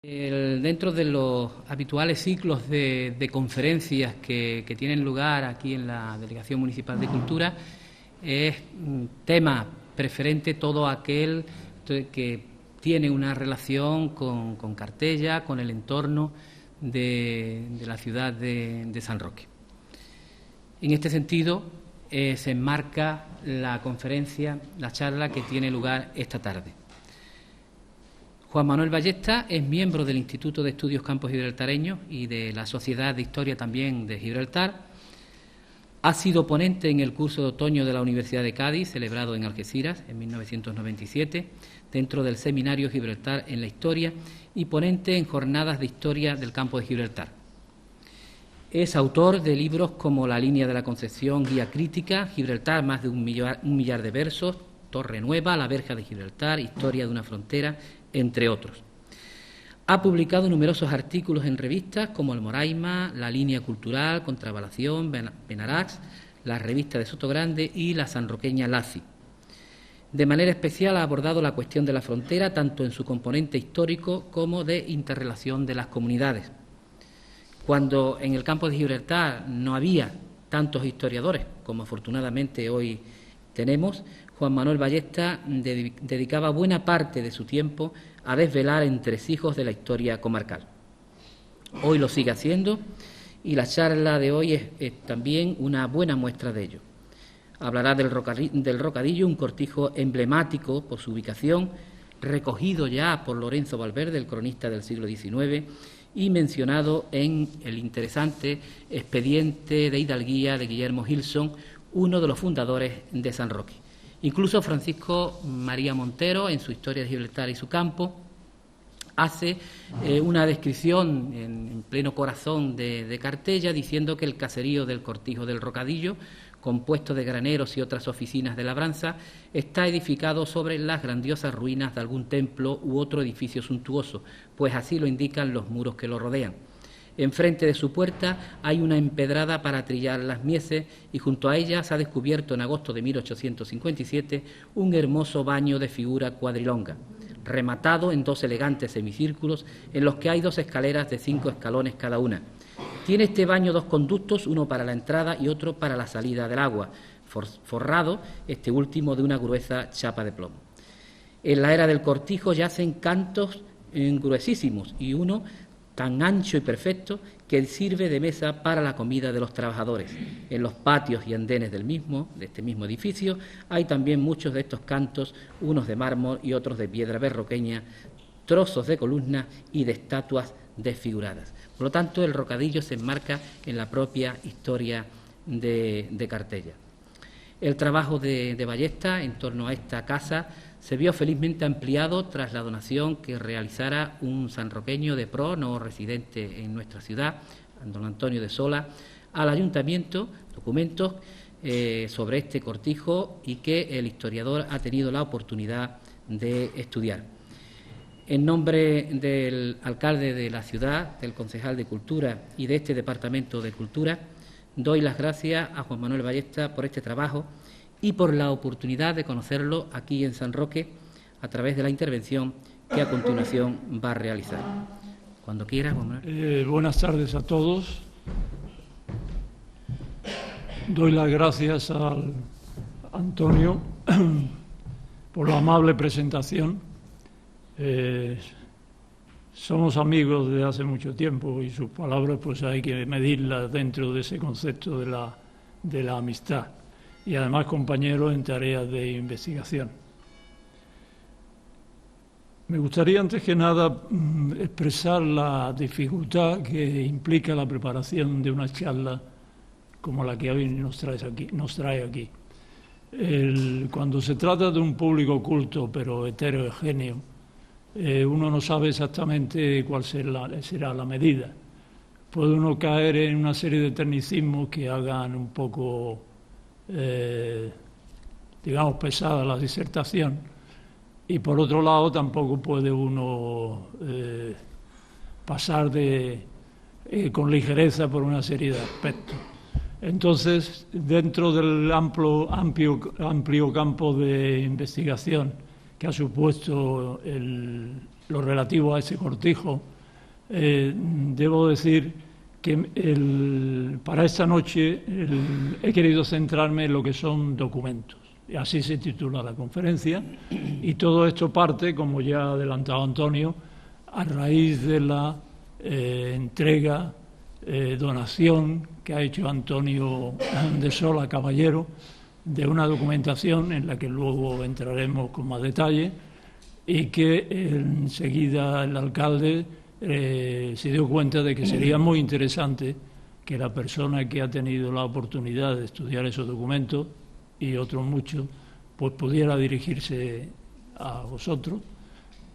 Dentro de los habituales ciclos de conferencias que tienen lugar aquí en la Delegación Municipal de Cultura, es tema preferente todo aquel que tiene una relación con Cartella, con el entorno de la ciudad de San Roque. En este sentido, se enmarca la conferencia, la charla que tiene lugar esta tarde. Juan Manuel Ballesta es miembro del Instituto de Estudios Campos Gibraltareños y de la Sociedad de Historia también de Gibraltar. Ha sido ponente en el curso de otoño de la Universidad de Cádiz, celebrado en Algeciras en 1997, dentro del Seminario Gibraltar en la Historia, y ponente en jornadas de historia del campo de Gibraltar. Es autor de libros como La línea de la Concepción, Guía Crítica, Gibraltar, más de un millar de versos, Torre Nueva, La verja de Gibraltar, Historia de una frontera, entre otros. Ha publicado numerosos artículos en revistas como El Moraima, La Línea Cultural, Contravalación, Benarax, la revista de Sotogrande y la sanroqueña Laci. De manera especial ha abordado la cuestión de la frontera tanto en su componente histórico como de interrelación de las comunidades. Cuando en el campo de Gibraltar no había tantos historiadores como afortunadamente hoy tenemos, Juan Manuel Ballesta dedicaba buena parte de su tiempo a desvelar entresijos de la historia comarcal. Hoy lo sigue haciendo y la charla de hoy es también una buena muestra de ello. Hablará del Rocadillo, un cortijo emblemático por su ubicación, recogido ya por Lorenzo Valverde, el cronista del siglo XIX, y mencionado en el interesante expediente de hidalguía de Guillermo Gilson, uno de los fundadores de San Roque. Incluso Francisco María Montero, en su Historia de Gibraltar y su campo, hace una descripción en pleno corazón de Cartella, diciendo que el caserío del Cortijo del Rocadillo, compuesto de graneros y otras oficinas de labranza, está edificado sobre las grandiosas ruinas de algún templo u otro edificio suntuoso, pues así lo indican los muros que lo rodean. Enfrente de su puerta hay una empedrada para trillar las mieses y junto a ella se ha descubierto en agosto de 1857 un hermoso baño de figura cuadrilonga, rematado en dos elegantes semicírculos en los que hay dos escaleras de 5 escalones cada una. Tiene este baño dos conductos, uno para la entrada y otro para la salida del agua, forrado este último de una gruesa chapa de plomo. En la era del Cortijo yacen cantos gruesísimos y uno tan ancho y perfecto que sirve de mesa para la comida de los trabajadores. En los patios y andenes de este mismo edificio, hay también muchos de estos cantos, unos de mármol y otros de piedra berroqueña, trozos de columnas y de estatuas desfiguradas. Por lo tanto, el Rocadillo se enmarca en la propia historia de Cartella. El trabajo de Ballesta en torno a esta casa se vio felizmente ampliado tras la donación que realizara un sanroqueño de pro, no residente en nuestra ciudad, don Antonio de Sola, al ayuntamiento, documentos sobre este cortijo y que el historiador ha tenido la oportunidad de estudiar. En nombre del alcalde de la ciudad, del concejal de Cultura y de este Departamento de Cultura, doy las gracias a Juan Manuel Ballesta por este trabajo y por la oportunidad de conocerlo aquí en San Roque a través de la intervención que a continuación va a realizar. Cuando quiera, Juan Manuel. Buenas tardes a todos. Doy las gracias al Antonio por la amable presentación. Somos amigos desde hace mucho tiempo y sus palabras pues hay que medirlas dentro de ese concepto de la amistad y además compañeros en tareas de investigación. Me gustaría antes que nada expresar la dificultad que implica la preparación de una charla como la que hoy nos trae aquí. Cuando se trata de un público culto pero heterogéneo, uno no sabe exactamente cuál será la medida. Puede uno caer en una serie de tecnicismos que hagan un poco, digamos, pesada la disertación, y por otro lado tampoco puede uno pasar con ligereza por una serie de aspectos. Entonces, dentro del amplio campo de investigación que ha supuesto lo relativo a ese cortijo, debo decir que para esta noche he querido centrarme en lo que son documentos. Y así se titula la conferencia. Y todo esto parte, como ya ha adelantado Antonio, a raíz de la entrega, donación que ha hecho Antonio de Sola Caballero, de una documentación en la que luego entraremos con más detalle, y que enseguida el alcalde se dio cuenta de que sería muy interesante que la persona que ha tenido la oportunidad de estudiar esos documentos, y otros muchos, pues pudiera dirigirse a vosotros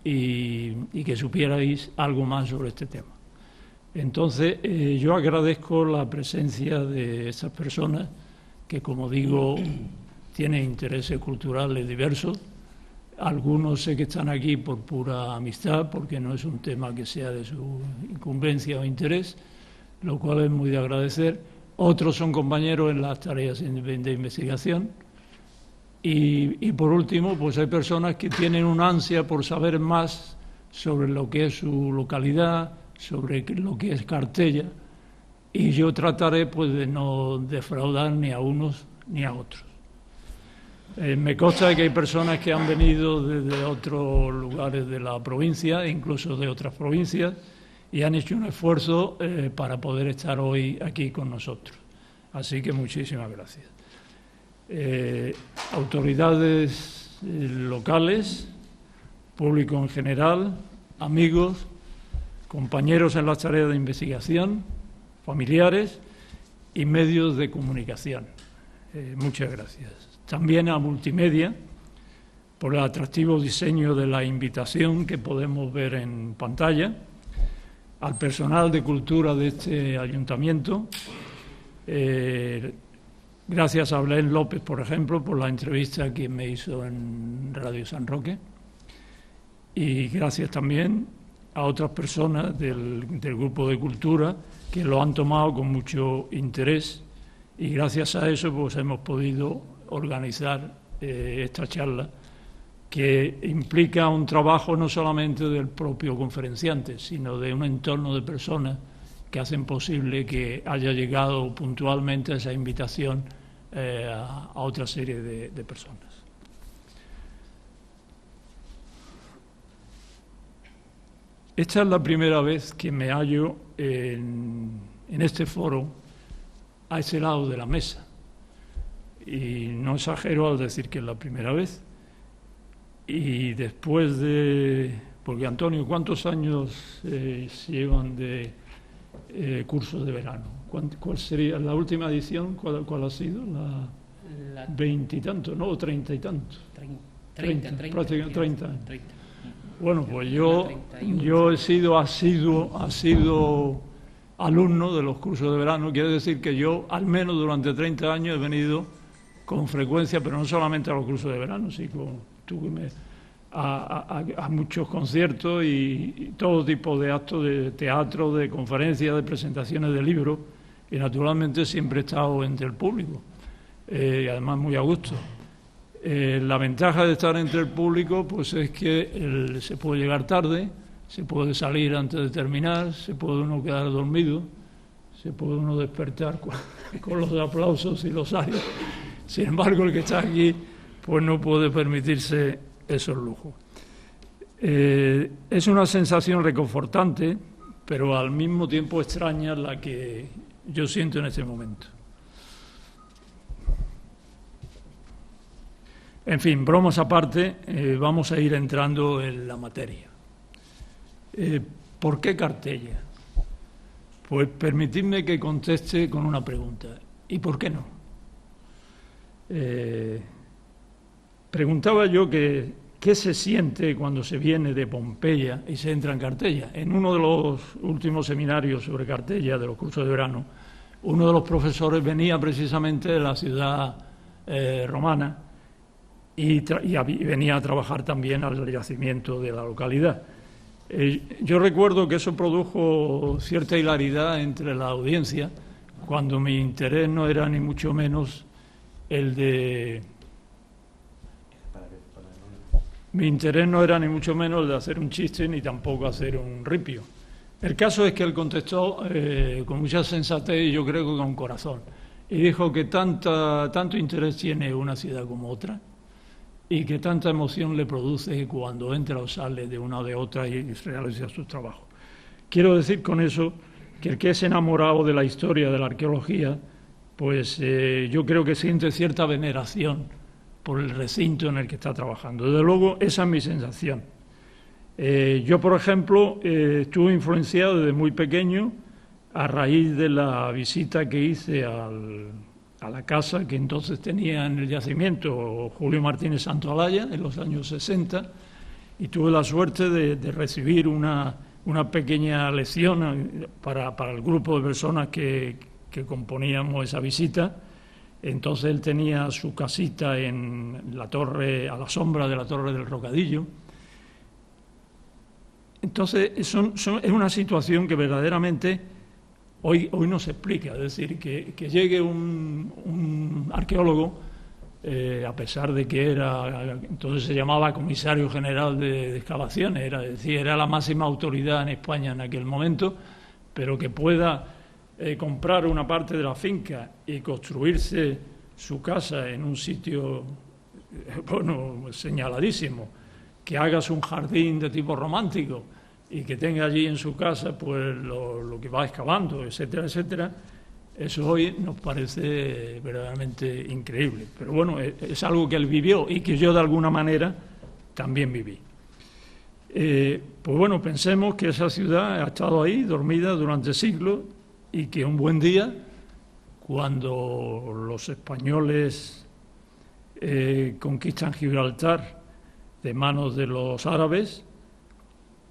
y que supierais algo más sobre este tema. Entonces, yo agradezco la presencia de estas personas que, como digo, tienen intereses culturales diversos. Algunos sé que están aquí por pura amistad, porque no es un tema que sea de su incumbencia o interés, lo cual es muy de agradecer. Otros son compañeros en las tareas de investigación. Y por último, pues hay personas que tienen una ansia por saber más sobre lo que es su localidad, sobre lo que es Cartella, y yo trataré pues de no defraudar ni a unos ni a otros. Me consta que hay personas que han venido desde otros lugares de la provincia, incluso de otras provincias, y han hecho un esfuerzo para poder estar hoy aquí con nosotros. Así que muchísimas gracias. Autoridades locales, público en general, amigos, compañeros en las tareas de investigación, familiares y medios de comunicación. Muchas gracias. También a Multimedia por el atractivo diseño de la invitación que podemos ver en pantalla, al personal de cultura de este ayuntamiento, gracias a Belén López, por ejemplo, por la entrevista que me hizo en Radio San Roque, y gracias también a otras personas del grupo de cultura que lo han tomado con mucho interés, y gracias a eso pues hemos podido organizar esta charla, que implica un trabajo no solamente del propio conferenciante, sino de un entorno de personas que hacen posible que haya llegado puntualmente esa invitación a otra serie de personas. Esta es la primera vez que me hallo en este foro a ese lado de la mesa. Y no exagero al decir que es la primera vez. Y después de... Porque, Antonio, ¿cuántos años se llevan de cursos de verano? ¿Cuál sería la última edición? ¿Cuál ha sido? La 20 y tanto, ¿no? ¿O 30 y tanto? 30, prácticamente 30 años. 30. Bueno, pues yo he sido asiduo alumno de los cursos de verano. Quiere decir que yo, al menos durante 30 años, he venido con frecuencia, pero no solamente a los cursos de verano, sino a muchos conciertos y todo tipo de actos de teatro, de conferencias, de presentaciones de libros, y naturalmente siempre he estado entre el público, y además muy a gusto. La ventaja de estar entre el público pues es que se puede llegar tarde, se puede salir antes de terminar, se puede uno quedar dormido, se puede uno despertar con los aplausos y los aires. Sin embargo, el que está aquí pues no puede permitirse esos lujos. Es una sensación reconfortante, pero al mismo tiempo extraña la que yo siento en este momento. En fin, bromas aparte, vamos a ir entrando en la materia. ¿Por qué Cartella? Pues permitidme que conteste con una pregunta. ¿Y por qué no? Preguntaba yo que qué se siente cuando se viene de Pompeya y se entra en Cartella. En uno de los últimos seminarios sobre Cartella, de los cursos de verano, uno de los profesores venía precisamente de la ciudad romana y venía a trabajar también al yacimiento de la localidad. Yo recuerdo que eso produjo cierta hilaridad entre la audiencia, cuando mi interés no era ni mucho menos el de... Mi interés no era ni mucho menos el de hacer un chiste ni tampoco hacer un ripio. El caso es que él contestó con mucha sensatez y yo creo que con corazón. Y dijo que tanto interés tiene una ciudad como otra y que tanta emoción le produce cuando entra o sale de una o de otra y realiza su trabajo. Quiero decir con eso que el que es enamorado de la historia de la arqueología, pues yo creo que siente cierta veneración por el recinto en el que está trabajando. Desde luego, esa es mi sensación. Yo, por ejemplo, estuve influenciado desde muy pequeño a raíz de la visita que hice a la casa que entonces tenía en el yacimiento Julio Martínez Santolaya en los años 60 y tuve la suerte de recibir una pequeña lección para el grupo de personas que componíamos esa visita. Entonces él tenía su casita en la torre, a la sombra de la Torre del Rocadillo. Entonces es una situación que verdaderamente hoy no se explica. Es decir, que llegue un arqueólogo, a pesar de que entonces se llamaba comisario general de excavaciones, era la máxima autoridad en España en aquel momento, pero que pueda comprar una parte de la finca y construirse su casa en un sitio señaladísimo, que hagas un jardín de tipo romántico y que tenga allí en su casa pues lo que va excavando, etcétera, etcétera, eso hoy nos parece verdaderamente increíble. Pero bueno, es algo que él vivió y que yo de alguna manera también viví. Pues bueno, pensemos que esa ciudad ha estado ahí, dormida durante siglos, y que un buen día, cuando los españoles conquistan Gibraltar de manos de los árabes,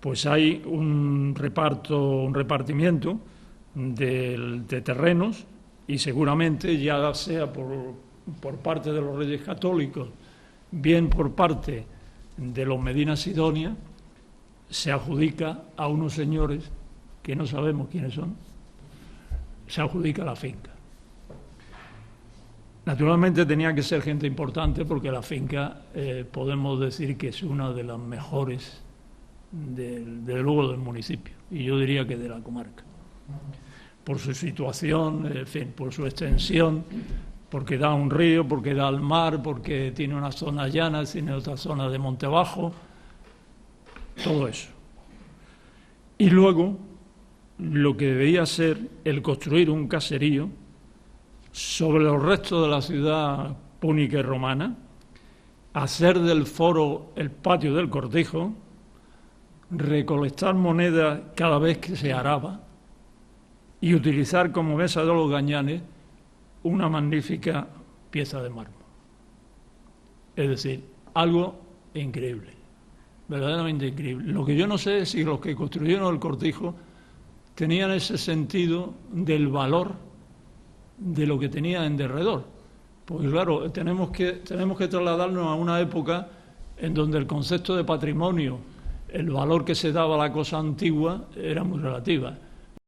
pues hay un repartimiento de terrenos y seguramente ya sea por parte de los reyes católicos, bien por parte de los Medina Sidonia, se adjudica a unos señores que no sabemos quiénes son, se adjudica la finca. Naturalmente tenía que ser gente importante porque la finca podemos decir que es una de las mejores luego del municipio y yo diría que de la comarca, por su situación, en fin, por su extensión, porque da a un río, porque da al mar, porque tiene una zona llana, tiene otra zona de monte bajo, todo eso. Y luego lo que debía ser el construir un caserío sobre los restos de la ciudad púnica y romana, hacer del foro el patio del cortijo, recolectar monedas cada vez que se araba y utilizar como mesa de los gañanes una magnífica pieza de mármol. Es decir, algo increíble, verdaderamente increíble. Lo que yo no sé es si los que construyeron el cortijo tenían ese sentido del valor de lo que tenía en derredor. Porque claro, tenemos que trasladarnos a una época en donde el concepto de patrimonio, el valor que se daba a la cosa antigua, era muy relativa.